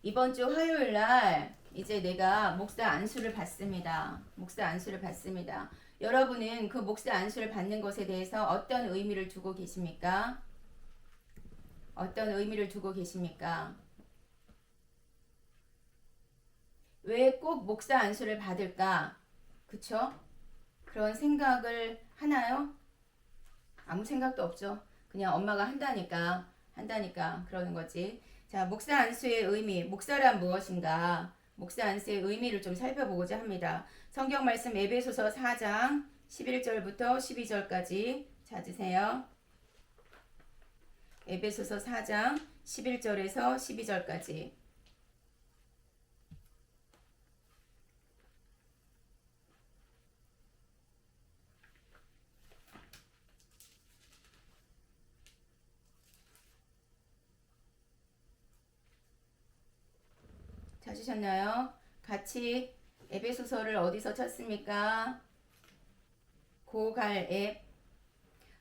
이번 주 화요일 날 이제 내가 목사 안수를 받습니다. 목사 안수를 받습니다. 여러분은 그 목사 안수를 받는 것에 대해서 어떤 의미를 두고 계십니까? 어떤 의미를 두고 계십니까? 왜 꼭 목사 안수를 받을까? 그쵸? 그런 생각을 하나요? 아무 생각도 없죠. 그냥 엄마가 한다니까 그러는 거지. 자, 목사 안수의 의미, 목사란 무엇인가? 목사 안수의 의미를 좀 살펴보고자 합니다. 성경 말씀 에베소서 4장 11절부터 12절까지 찾으세요. 에베소서 4장 11절에서 12절까지. 찾으셨나요? 같이 에베소서를 어디서 찾습니까? 고갈 앱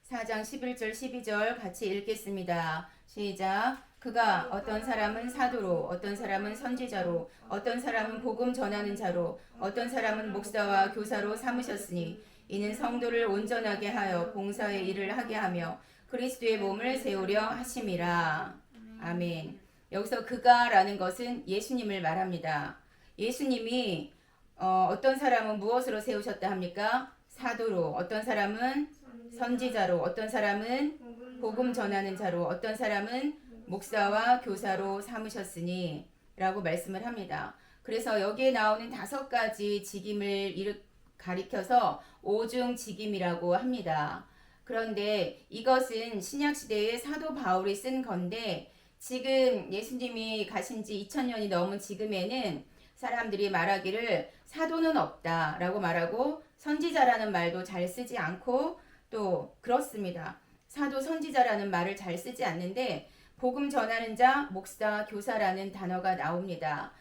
4장 11절 12절 같이 읽겠습니다. 시작. 그가 어떤 사람은 사도로, 어떤 사람은 선지자로, 어떤 사람은 복음 전하는 자로, 어떤 사람은 목사와 교사로 삼으셨으니 이는 성도를 온전하게 하여 봉사의 일을 하게 하며 그리스도의 몸을 세우려 하심이라. 아멘. 여기서 그가라는 것은 예수님을 말합니다. 예수님이 어떤 사람은 무엇으로 세우셨다 합니까? 사도로, 어떤 사람은 선지자로, 어떤 사람은 복음 전하는 자로, 어떤 사람은 목사와 교사로 삼으셨으니 라고 말씀을 합니다. 그래서 여기에 나오는 5가지 직임을 가리켜서 오중직임이라고 합니다. 그런데 이것은 신약시대의 사도 바울이 쓴 건데 지금 예수님이 가신 지 2000년이 넘은 지금에는 사람들이 말하기를 사도는 없다 라고 말하고 선지자라는 말도 잘 쓰지 않고 또 그렇습니다. 사도 선지자라는 말을 잘 쓰지 않는데 복음 전하는 자, 목사, 교사라는 단어가 나옵니다.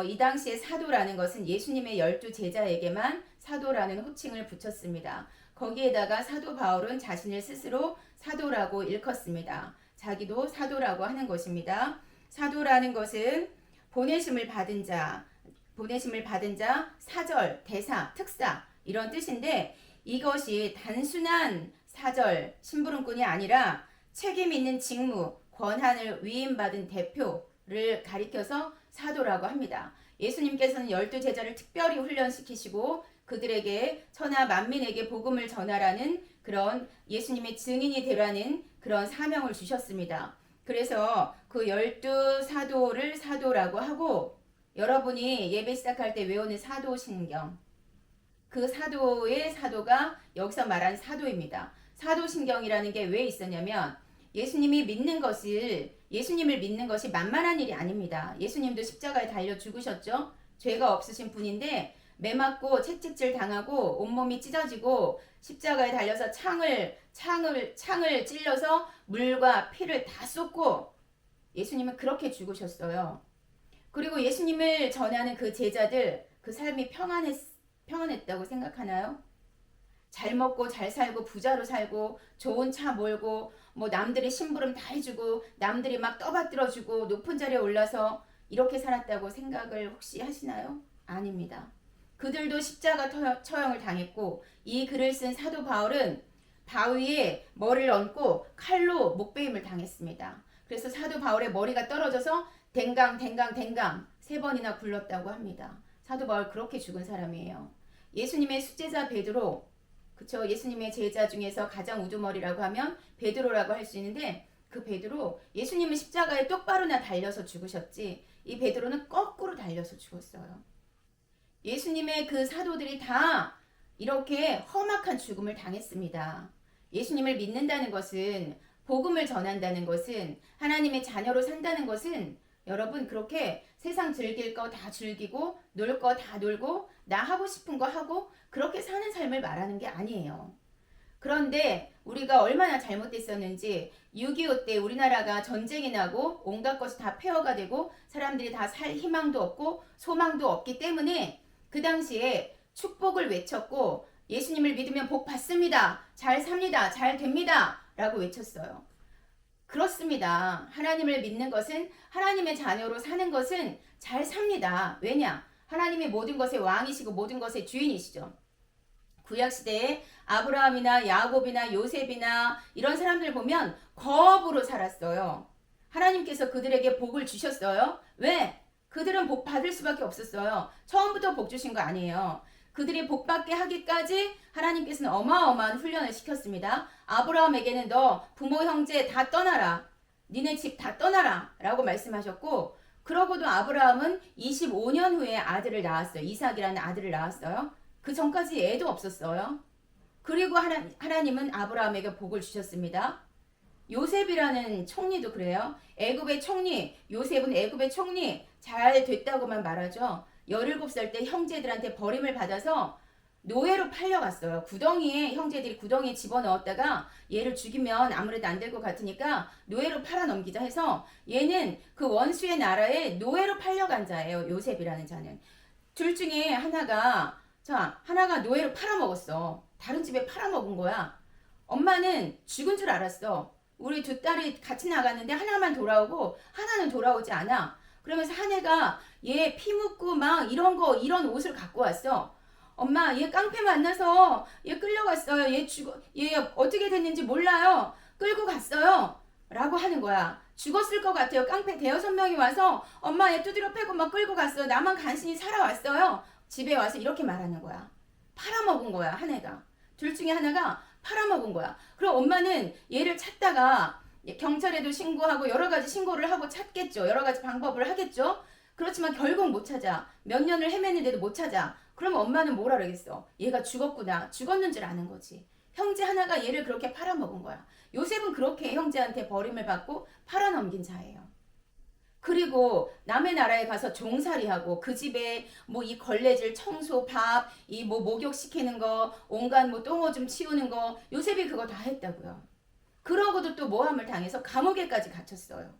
이 당시에 사도라는 것은 예수님의 12 제자에게만 사도라는 호칭을 붙였습니다. 거기에다가 사도 바울은 자신을 스스로 사도라고 일컫습니다. 자기도 사도라고 하는 것입니다. 사도라는 것은 보내심을 받은 자, 사절, 대사, 특사 이런 뜻인데 이것이 단순한 사절, 심부름꾼이 아니라 책임 있는 직무, 권한을 위임받은 대표를 가리켜서 사도라고 합니다. 예수님께서는 12 제자를 특별히 훈련시키시고 그들에게 천하 만민에게 복음을 전하라는 그런 예수님의 증인이 되라는 그런 사명을 주셨습니다. 그래서 그 12 사도를 사도라고 하고 여러분이 예배 시작할 때 외우는 사도신경 그 사도의 사도가 여기서 말한 사도입니다. 사도신경이라는 게 왜 있었냐면 예수님을 믿는 것이 만만한 일이 아닙니다. 예수님도 십자가에 달려 죽으셨죠. 죄가 없으신 분인데 매 맞고 채찍질 당하고 온몸이 찢어지고 십자가에 달려서 창을 찔러서 물과 피를 다 쏟고 예수님은 그렇게 죽으셨어요. 그리고 예수님을 전하는 그 제자들 그 삶이 평안했다고 생각하나요? 잘 먹고 잘 살고 부자로 살고 좋은 차 몰고 뭐 남들이 심부름 다 해주고 남들이 막 떠받들어주고 높은 자리에 올라서 이렇게 살았다고 생각을 혹시 하시나요? 아닙니다. 그들도 십자가 처형을 당했고 이 글을 쓴 사도 바울은 바위에 머리를 얹고 칼로 목베임을 당했습니다. 그래서 사도 바울의 머리가 떨어져서 댕강 3번이나 굴렀다고 합니다. 사도 바울 그렇게 죽은 사람이에요. 예수님의 수제자 베드로, 그쵸? 예수님의 제자 중에서 가장 우두머리라고 하면 베드로라고 할 수 있는데 그 베드로 예수님은 십자가에 똑바로나 달려서 죽으셨지 이 베드로는 거꾸로 달려서 죽었어요. 예수님의 그 사도들이 다 이렇게 험악한 죽음을 당했습니다. 예수님을 믿는다는 것은 복음을 전한다는 것은 하나님의 자녀로 산다는 것은 여러분 그렇게 세상 즐길 거 다 즐기고 놀 거 다 놀고 나 하고 싶은 거 하고 그렇게 사는 삶을 말하는 게 아니에요. 그런데 우리가 얼마나 잘못됐었는지 6.25 때 우리나라가 전쟁이 나고 온갖 것이 다 폐허가 되고 사람들이 다 살 희망도 없고 소망도 없기 때문에 그 당시에 축복을 외쳤고 예수님을 믿으면 복 받습니다. 잘 삽니다. 잘 됩니다. 라고 외쳤어요. 그렇습니다. 하나님을 믿는 것은, 하나님의 자녀로 사는 것은 잘 삽니다. 왜냐? 하나님이 모든 것의 왕이시고 모든 것의 주인이시죠. 구약시대에 아브라함이나 야곱이나 요셉이나 이런 사람들 보면 거업으로 살았어요. 하나님께서 그들에게 복을 주셨어요. 왜? 그들은 복 받을 수밖에 없었어요. 처음부터 복 주신 거 아니에요. 그들이 복 받게 하기까지 하나님께서는 어마어마한 훈련을 시켰습니다. 아브라함에게는 너 부모 형제 다 떠나라. 니네 집 다 떠나라. 라고 말씀하셨고, 그러고도 아브라함은 25년 후에 아들을 낳았어요. 이삭이라는 아들을 낳았어요. 그 전까지 애도 없었어요. 그리고 하나님은 아브라함에게 복을 주셨습니다. 요셉이라는 총리도 그래요. 애굽의 총리, 요셉은 애굽의 총리 잘 됐다고만 말하죠. 17살 때 형제들한테 버림을 받아서 노예로 팔려갔어요. 형제들이 구덩이에 집어넣었다가 얘를 죽이면 아무래도 안 될 것 같으니까 노예로 팔아넘기자 해서 얘는 그 원수의 나라에 노예로 팔려간 자예요. 요셉이라는 자는. 둘 중에 하나가 노예로 팔아먹었어. 다른 집에 팔아먹은 거야. 엄마는 죽은 줄 알았어. 우리 두 딸이 같이 나갔는데 하나만 돌아오고 하나는 돌아오지 않아. 그러면서 한 애가 얘 피 묻고 막 이런 옷을 갖고 왔어. 엄마, 얘 깡패 만나서 얘 끌려갔어요. 얘 어떻게 됐는지 몰라요. 끌고 갔어요. 라고 하는 거야. 죽었을 것 같아요. 깡패 5-6명이 와서 엄마 얘 두드려 패고 막 끌고 갔어요. 나만 간신히 살아왔어요. 집에 와서 이렇게 말하는 거야. 팔아먹은 거야, 한 애가. 둘 중에 하나가 팔아먹은 거야. 그럼 엄마는 얘를 찾다가 경찰에도 신고하고 여러 가지 신고를 하고 찾겠죠. 여러 가지 방법을 하겠죠. 그렇지만 결국 못 찾아. 몇 년을 헤맸는데도 못 찾아. 그러면 엄마는 뭐라 그러겠어? 얘가 죽었구나. 죽었는 줄 아는 거지. 형제 하나가 얘를 그렇게 팔아먹은 거야. 요셉은 그렇게 형제한테 버림을 받고 팔아넘긴 자예요. 그리고 남의 나라에 가서 종살이하고 그 집에 뭐 이 걸레질 청소 밥 이 뭐 목욕시키는 거 온갖 뭐 똥오줌 치우는 거 요셉이 그거 다 했다고요. 그러고도 또 모함을 당해서 감옥에까지 갇혔어요.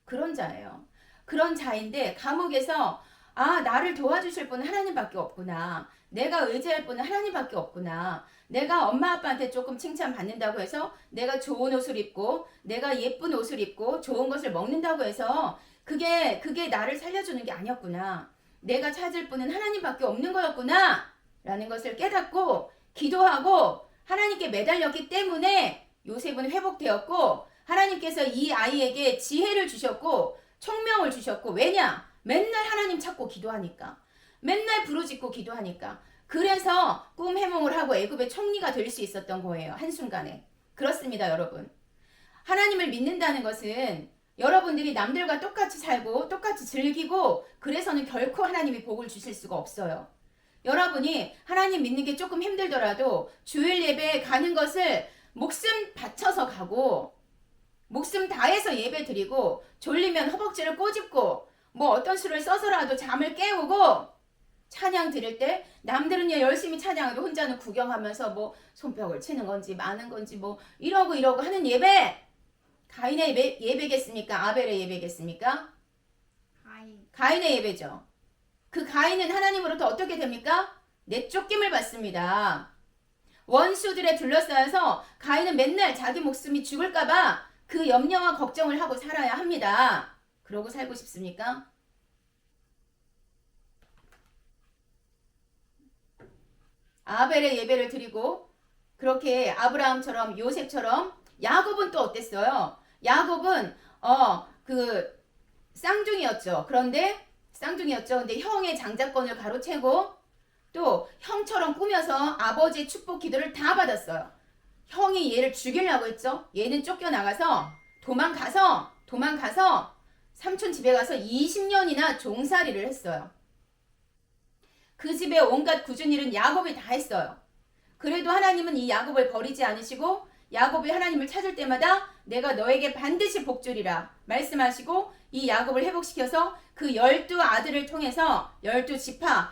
그런 자예요. 그런 자인데 감옥에서 나를 도와주실 분은 하나님밖에 없구나. 내가 의지할 분은 하나님밖에 없구나. 내가 엄마 아빠한테 조금 칭찬받는다고 해서 내가 좋은 옷을 입고 내가 예쁜 옷을 입고 좋은 것을 먹는다고 해서 그게 나를 살려주는 게 아니었구나. 내가 찾을 분은 하나님밖에 없는 거였구나. 라는 것을 깨닫고 기도하고 하나님께 매달렸기 때문에 요셉은 회복되었고 하나님께서 이 아이에게 지혜를 주셨고 총명을 주셨고 왜냐? 맨날 하나님 찾고 기도하니까. 맨날 부르짖고 기도하니까. 그래서 꿈 해몽을 하고 애굽의 총리가 될 수 있었던 거예요. 한순간에. 그렇습니다, 여러분. 하나님을 믿는다는 것은 여러분들이 남들과 똑같이 살고 똑같이 즐기고 그래서는 결코 하나님이 복을 주실 수가 없어요. 여러분이 하나님 믿는 게 조금 힘들더라도 주일 예배에 가는 것을 목숨 바쳐서 가고 목숨 다해서 예배 드리고 졸리면 허벅지를 꼬집고 뭐 어떤 수를 써서라도 잠을 깨우고 찬양 드릴 때 남들은 열심히 찬양해도 혼자는 구경하면서 뭐 손뼉을 치는 건지 마는 건지 뭐 이러고 하는 예배 가인의 예배겠습니까? 아벨의 예배겠습니까? 가인의 예배죠. 그 가인은 하나님으로부터 어떻게 됩니까? 내쫓김을 받습니다. 원수들에 둘러싸여서 가인은 맨날 자기 목숨이 죽을까봐 그 염려와 걱정을 하고 살아야 합니다. 그러고 살고 싶습니까? 아벨의 예배를 드리고 그렇게 아브라함처럼 요셉처럼 야곱은 또 어땠어요? 야곱은 그 쌍둥이였죠. 근데 형의 장자권을 가로채고 또 형처럼 꾸며서 아버지의 축복 기도를 다 받았어요. 형이 얘를 죽이려고 했죠. 얘는 쫓겨나가서 도망가서 삼촌 집에 가서 20년이나 종살이를 했어요. 그 집에 온갖 굳은 일은 야곱이 다 했어요. 그래도 하나님은 이 야곱을 버리지 않으시고 야곱이 하나님을 찾을 때마다 내가 너에게 반드시 복주리라 말씀하시고 이 야곱을 회복시켜서 그 12아들을 통해서 12지파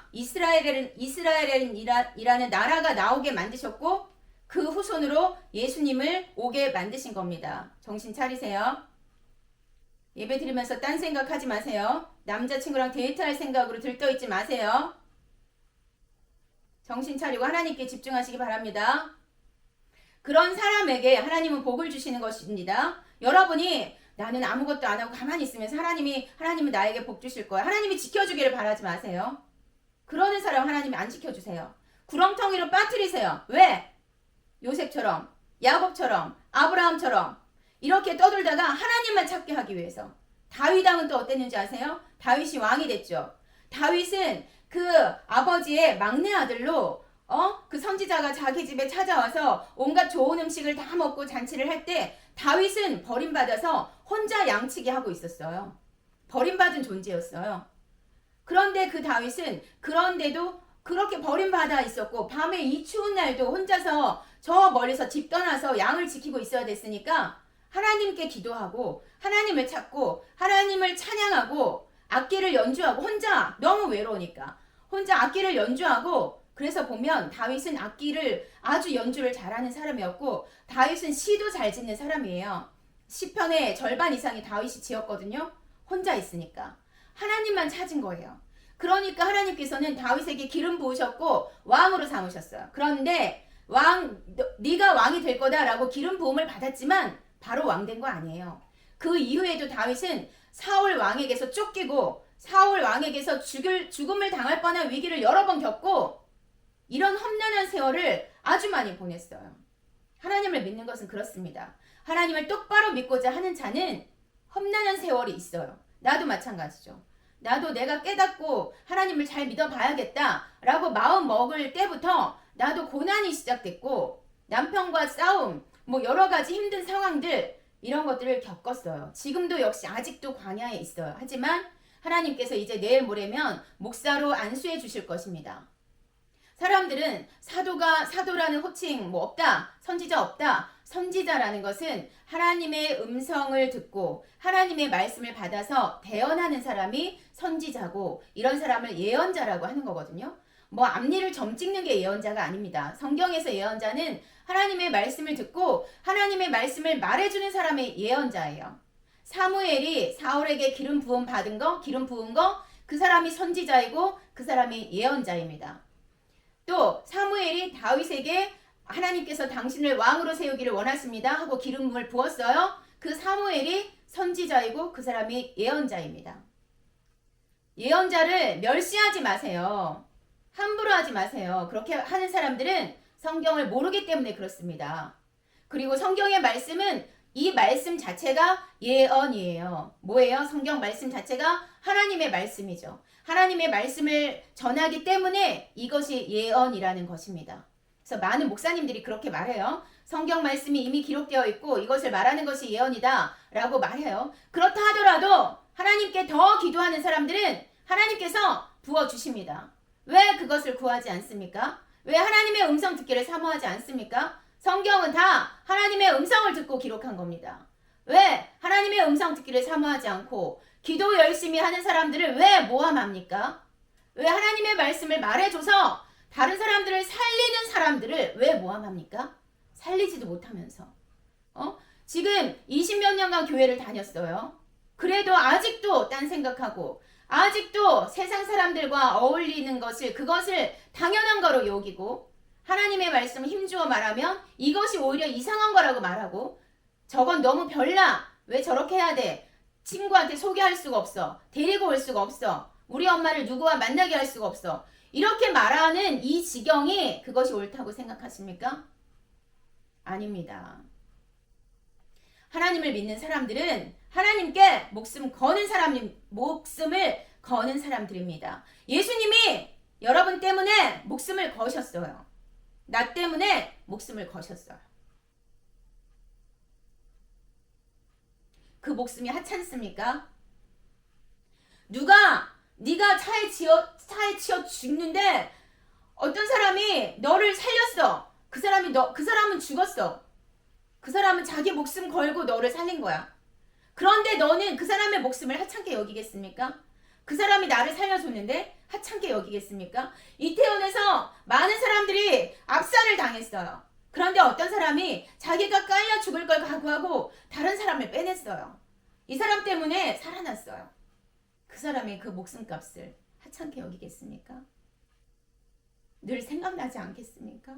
이스라엘이라는 나라가 나오게 만드셨고 그 후손으로 예수님을 오게 만드신 겁니다. 정신 차리세요. 예배 드리면서 딴 생각하지 마세요. 남자친구랑 데이트할 생각으로 들떠있지 마세요. 정신 차리고 하나님께 집중하시기 바랍니다. 그런 사람에게 하나님은 복을 주시는 것입니다. 여러분이 나는 아무것도 안 하고 가만히 있으면 하나님은 나에게 복 주실 거야. 하나님이 지켜주기를 바라지 마세요. 그러는 사람 하나님이 안 지켜주세요. 구렁텅이로 빠뜨리세요. 왜? 요셉처럼, 야곱처럼, 아브라함처럼 이렇게 떠들다가 하나님만 찾게 하기 위해서. 다윗 왕은 또 어땠는지 아세요? 다윗이 왕이 됐죠. 다윗은 그 아버지의 막내 아들로 그 선지자가 자기 집에 찾아와서 온갖 좋은 음식을 다 먹고 잔치를 할 때 다윗은 버림받아서 혼자 양치기 하고 있었어요. 버림받은 존재였어요. 그런데 그 다윗은 그런데도 그렇게 버림받아 있었고 밤에 이 추운 날도 혼자서 저 멀리서 집 떠나서 양을 지키고 있어야 됐으니까 하나님께 기도하고 하나님을 찾고 하나님을 찬양하고 악기를 연주하고 혼자 너무 외로우니까 혼자 악기를 연주하고 그래서 보면 다윗은 악기를 아주 연주를 잘하는 사람이었고 다윗은 시도 잘 짓는 사람이에요. 시편의 절반 이상이 다윗이 지었거든요. 혼자 있으니까. 하나님만 찾은 거예요. 그러니까 하나님께서는 다윗에게 기름 부으셨고 왕으로 삼으셨어요. 그런데 네가 왕이 될 거다라고 기름 부음을 받았지만 바로 왕 된 거 아니에요. 그 이후에도 다윗은 사울 왕에게서 쫓기고 사울 왕에게서 죽음을 당할 뻔한 위기를 여러 번 겪고 이런 험난한 세월을 아주 많이 보냈어요. 하나님을 믿는 것은 그렇습니다. 하나님을 똑바로 믿고자 하는 자는 험난한 세월이 있어요. 나도 마찬가지죠. 나도 내가 깨닫고 하나님을 잘 믿어봐야겠다라고 마음 먹을 때부터 나도 고난이 시작됐고 남편과 싸움, 여러 가지 힘든 상황들 이런 것들을 겪었어요. 지금도 역시 아직도 광야에 있어요. 하지만 하나님께서 이제 내일 모레면 목사로 안수해 주실 것입니다. 사람들은 사도라는 호칭 없다. 선지자 없다. 선지자라는 것은 하나님의 음성을 듣고 하나님의 말씀을 받아서 대언하는 사람이 선지자고 이런 사람을 예언자라고 하는 거거든요. 앞니를 점 찍는 게 예언자가 아닙니다. 성경에서 예언자는 하나님의 말씀을 듣고 하나님의 말씀을 말해주는 사람의 예언자예요. 사무엘이 사울에게 기름 부은 거, 그 사람이 선지자이고 그 사람이 예언자입니다. 또 사무엘이 다윗에게 하나님께서 당신을 왕으로 세우기를 원하십니다 하고 기름을 부었어요. 그 사무엘이 선지자이고 그 사람이 예언자입니다. 예언자를 멸시하지 마세요. 함부로 하지 마세요. 그렇게 하는 사람들은 성경을 모르기 때문에 그렇습니다. 그리고 성경의 말씀은 이 말씀 자체가 예언이에요. 뭐예요? 성경 말씀 자체가 하나님의 말씀이죠. 하나님의 말씀을 전하기 때문에 이것이 예언이라는 것입니다. 그래서 많은 목사님들이 그렇게 말해요. 성경 말씀이 이미 기록되어 있고 이것을 말하는 것이 예언이다 라고 말해요. 그렇다 하더라도 하나님께 더 기도하는 사람들은 하나님께서 부어주십니다. 왜 그것을 구하지 않습니까? 왜 하나님의 음성 듣기를 사모하지 않습니까? 성경은 다 하나님의 음성을 듣고 기록한 겁니다. 왜 하나님의 음성 듣기를 사모하지 않고 기도 열심히 하는 사람들을 왜 모함합니까? 왜 하나님의 말씀을 말해줘서 다른 사람들을 살리는 사람들을 왜 모함합니까? 살리지도 못하면서. 지금 20몇 년간 교회를 다녔어요. 그래도 아직도 딴 생각하고 아직도 세상 사람들과 어울리는 그것을 당연한 거로 여기고 하나님의 말씀을 힘주어 말하면 이것이 오히려 이상한 거라고 말하고 저건 너무 별나. 왜 저렇게 해야 돼? 친구한테 소개할 수가 없어. 데리고 올 수가 없어. 우리 엄마를 누구와 만나게 할 수가 없어. 이렇게 말하는 이 지경이 그것이 옳다고 생각하십니까? 아닙니다. 하나님을 믿는 사람들은 하나님께 목숨을 거는 사람들입니다. 예수님이 여러분 때문에 목숨을 거셨어요. 나 때문에 목숨을 거셨어요. 그 목숨이 하찮습니까? 네가 차에 치여 죽는데 어떤 사람이 너를 살렸어. 그 사람은 죽었어. 그 사람은 자기 목숨 걸고 너를 살린 거야. 그런데 너는 그 사람의 목숨을 하찮게 여기겠습니까? 그 사람이 나를 살려줬는데 하찮게 여기겠습니까? 이태원에서 많은 사람들이 압살을 당했어요. 그런데 어떤 사람이 자기가 깔려 죽을 걸 각오하고 다른 사람을 빼냈어요. 이 사람 때문에 살아났어요. 그 사람의 그 목숨값을 하찮게 여기겠습니까? 늘 생각나지 않겠습니까?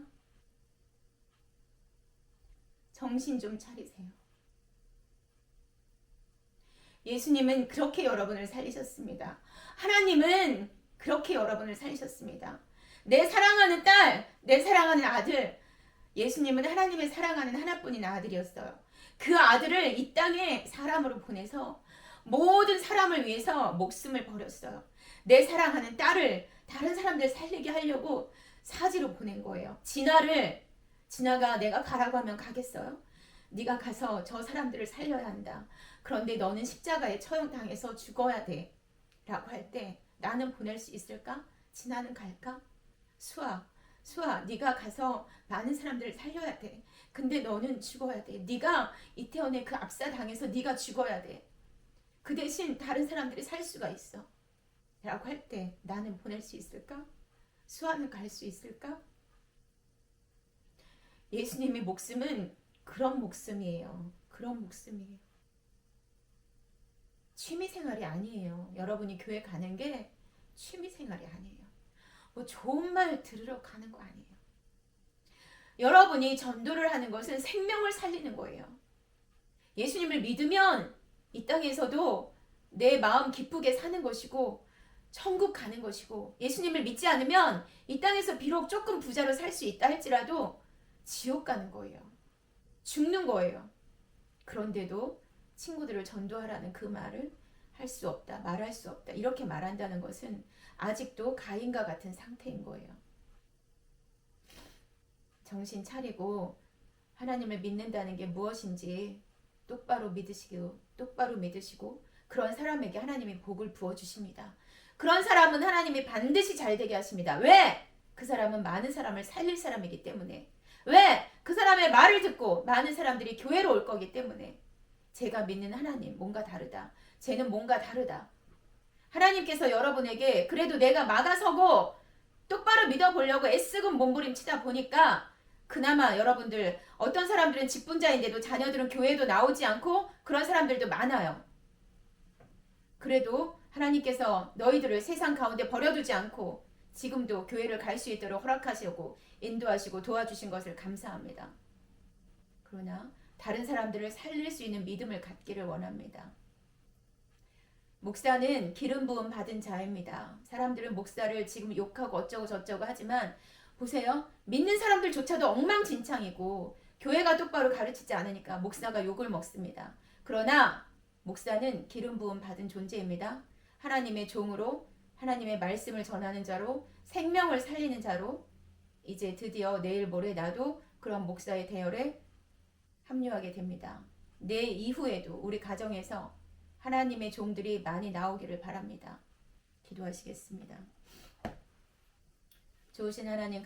정신 좀 차리세요. 예수님은 그렇게 여러분을 살리셨습니다. 하나님은 그렇게 여러분을 살리셨습니다. 내 사랑하는 딸, 내 사랑하는 아들, 예수님은 하나님의 사랑하는 하나뿐인 아들이었어요. 그 아들을 이 땅에 사람으로 보내서 모든 사람을 위해서 목숨을 버렸어요. 내 사랑하는 딸을 다른 사람들 살리게 하려고 사지로 보낸 거예요. 진아가 내가 가라고 하면 가겠어요? 네가 가서 저 사람들을 살려야 한다. 그런데 너는 십자가에 처형당해서 죽어야 돼. 라고 할 때 나는 보낼 수 있을까? 진아는 갈까? 수아 네가 가서 많은 사람들을 살려야 돼. 근데 너는 죽어야 돼. 네가 이태원에 그 압사당해서 네가 죽어야 돼. 그 대신 다른 사람들이 살 수가 있어. 라고 할 때 나는 보낼 수 있을까? 수아는 갈 수 있을까? 예수님의 목숨은 그런 목숨이에요. 그런 목숨이에요. 취미생활이 아니에요. 여러분이 교회 가는 게 취미생활이 아니에요. 뭐 좋은 말 들으러 가는 거 아니에요. 여러분이 전도를 하는 것은 생명을 살리는 거예요. 예수님을 믿으면 이 땅에서도 내 마음 기쁘게 사는 것이고 천국 가는 것이고, 예수님을 믿지 않으면 이 땅에서 비록 조금 부자로 살 수 있다 할지라도 지옥 가는 거예요. 죽는 거예요. 그런데도 친구들을 전도하라는 그 말을 할 수 없다, 말할 수 없다, 이렇게 말한다는 것은 아직도 가인과 같은 상태인 거예요. 정신 차리고 하나님을 믿는다는 게 무엇인지 똑바로 믿으시고 그런 사람에게 하나님이 복을 부어주십니다. 그런 사람은 하나님이 반드시 잘 되게 하십니다. 왜? 그 사람은 많은 사람을 살릴 사람이기 때문에. 왜? 그 사람의 말을 듣고 많은 사람들이 교회로 올 거기 때문에. 제가 믿는 하나님 뭔가 다르다. 쟤는 뭔가 다르다. 하나님께서 여러분에게 그래도 내가 막아서고 똑바로 믿어보려고 애쓰고 몸부림치다 보니까 그나마 여러분들, 어떤 사람들은 직분자인데도 자녀들은 교회도 나오지 않고 그런 사람들도 많아요. 그래도 하나님께서 너희들을 세상 가운데 버려두지 않고 지금도 교회를 갈 수 있도록 허락하시고 인도하시고 도와주신 것을 감사합니다. 그러나 다른 사람들을 살릴 수 있는 믿음을 갖기를 원합니다. 목사는 기름 부음 받은 자입니다. 사람들은 목사를 지금 욕하고 어쩌고 저쩌고 하지만 보세요. 믿는 사람들조차도 엉망진창이고 교회가 똑바로 가르치지 않으니까 목사가 욕을 먹습니다. 그러나 목사는 기름 부음 받은 존재입니다. 하나님의 종으로, 하나님의 말씀을 전하는 자로, 생명을 살리는 자로, 이제 드디어 내일 모레 나도 그런 목사의 대열에 합류하게 됩니다. 내 이후에도 우리 가정에서 하나님의 종들이 많이 나오기를 바랍니다. 기도하시겠습니다. 좋으신 하나님,